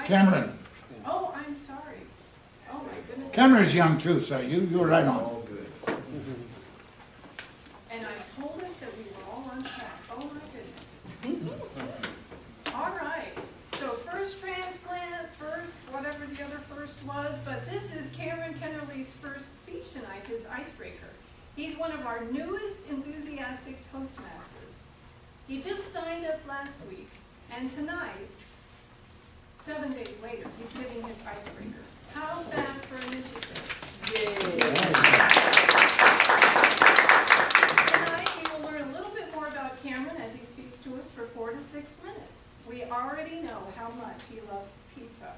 Cameron. Oh, I'm sorry. Oh, my goodness. Cameron's young too, so you were right on. All good. And I told us that we were all on track. Oh, my goodness. All right. So first transplant, first whatever the other first was, but this is Cameron Kennerly's first speech tonight, his icebreaker. He's one of our newest enthusiastic Toastmasters. He just signed up last week, and tonight, 7 days later, he's giving his icebreaker. How's that for initiative? Tonight, we will learn a little bit more about Cameron as he speaks to us for 4 to 6 minutes. We already know how much he loves pizza.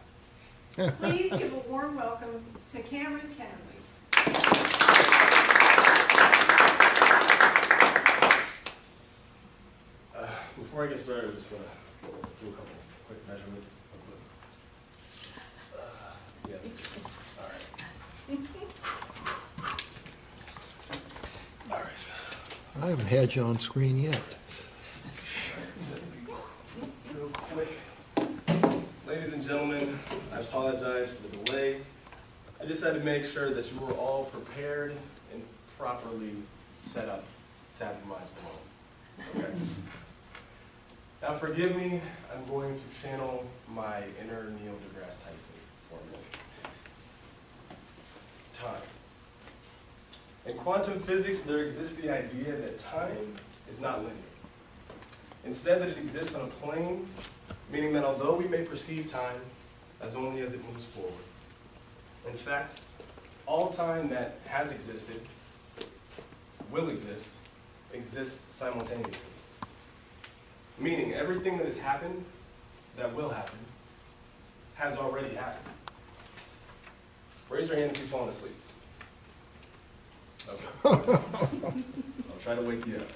Please give a warm welcome to Cameron Kennerly. Before I get started, I just want to do a couple quick measurements. Yeah, that's good. All right. All right. I haven't had you on screen yet. Real quick. Ladies and gentlemen, I apologize for the delay. I just had to make sure that you were all prepared and properly set up to have your minds blown. Okay? Now forgive me, I'm going to channel my inner Neil deGrasse Tyson for a minute. Time. In quantum physics, there exists the idea that time is not linear. Instead, that it exists on a plane, meaning that although we may perceive time as only as it moves forward, in fact, all time that has existed, will exist, exists simultaneously. Meaning everything that has happened, that will happen, has already happened. Raise your hand if you've fallen asleep. Okay. I'll try to wake you up.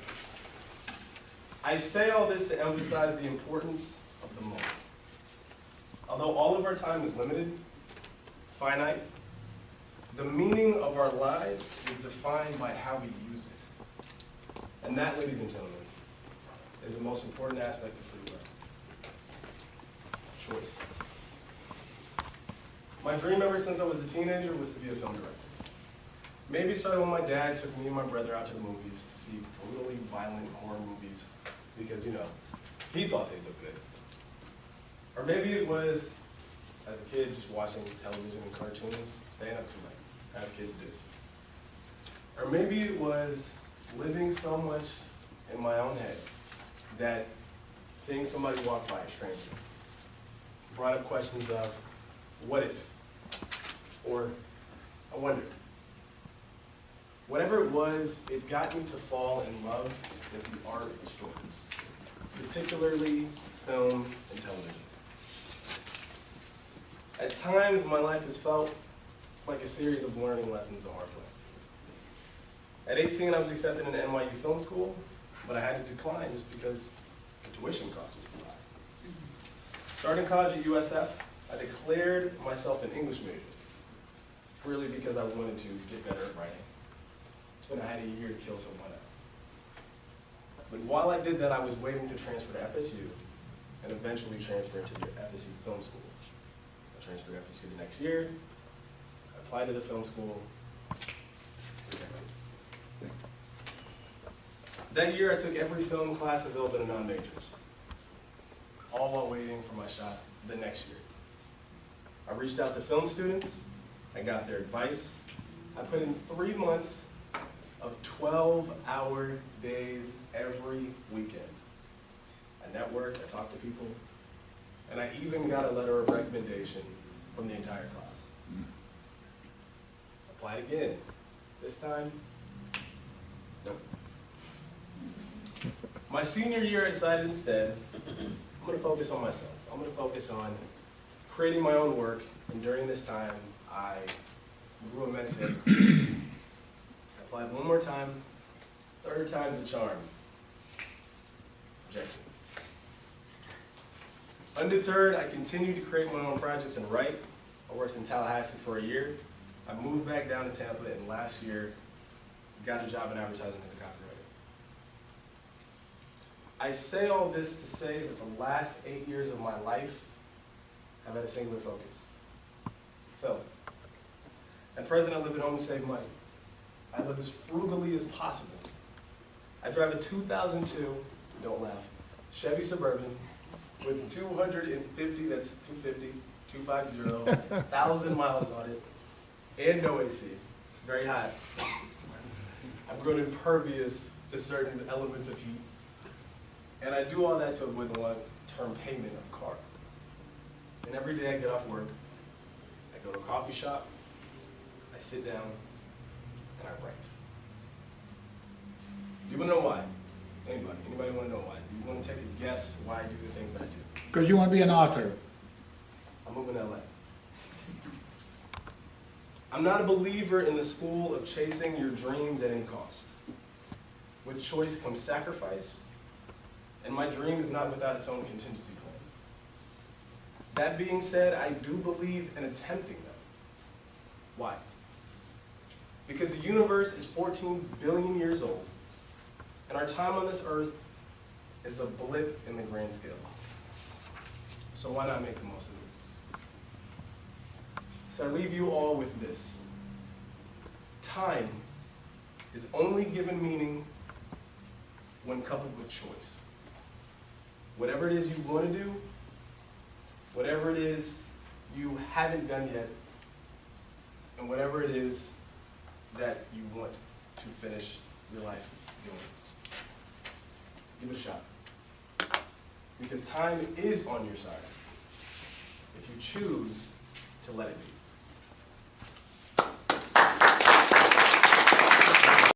I say all this to emphasize the importance of the moment. Although all of our time is limited, finite, the meaning of our lives is defined by how we use it. And that, ladies and gentlemen, is the most important aspect of free will. Choice. My dream ever since I was a teenager was to be a film director. Maybe it started when my dad took me and my brother out to the movies to see brutally violent horror movies because, you know, he thought they looked good. Or maybe it was, as a kid, just watching television and cartoons, staying up too late, as kids do. Or maybe it was living so much in my own head that seeing somebody walk by, a stranger, brought up questions of, what if? Or, I wonder. Whatever it was, it got me to fall in love with the art of stories, particularly film and television. At times, my life has felt like a series of learning lessons the hard way. At 18, I was accepted into NYU Film School, but I had to decline just because the tuition cost was too high. Starting college at USF, I declared myself an English major, really because I wanted to get better at writing. And I had a year to kill, so why not? But while I did that, I was waiting to transfer to FSU and eventually transfer to the FSU Film School. I transferred to FSU the next year, I applied to the film school. That year, I took every film class available in non-majors, all while waiting for my shot the next year. I reached out to film students, I got their advice. I put in 3 months of 12-hour days every weekend. I networked, I talked to people, and I even got a letter of recommendation from the entire class. Applied again. This time, nope. My senior year, I decided instead, I'm going to focus on myself. I'm going to focus on creating my own work, and during this time, I grew immensely as a creator. I applied one more time, third time's a charm. Rejection. Undeterred, I continued to create my own projects and write. I worked in Tallahassee for a year. I moved back down to Tampa, and last year, got a job in advertising as a copywriter. I say all this to say that the last 8 years of my life have had a singular focus. Film. At present, I live at home and save money. I live as frugally as possible. I drive a 2002, don't laugh, Chevy Suburban with 250,000 miles on it, and no AC. It's very hot. I'm grown impervious to certain elements of heat. And I do all that to avoid the long-term payment of a car. And every day I get off work, I go to a coffee shop, I sit down, and I write. You wanna know why? Anybody wanna know why? Do you wanna take a guess why I do the things I do? Because you want to be an author. I'm moving to LA. I'm not a believer in the school of chasing your dreams at any cost. With choice comes sacrifice, and my dream is not without its own contingency plan. That being said, I do believe in attempting them. Why? Because the universe is 14 billion years old, and our time on this earth is a blip in the grand scale. So why not make the most of it? So I leave you all with this. Time is only given meaning when coupled with choice. Whatever it is you want to do, whatever it is you haven't done yet, and whatever it is that you want to finish your life doing. Give it a shot. Because time is on your side if you choose to let it be.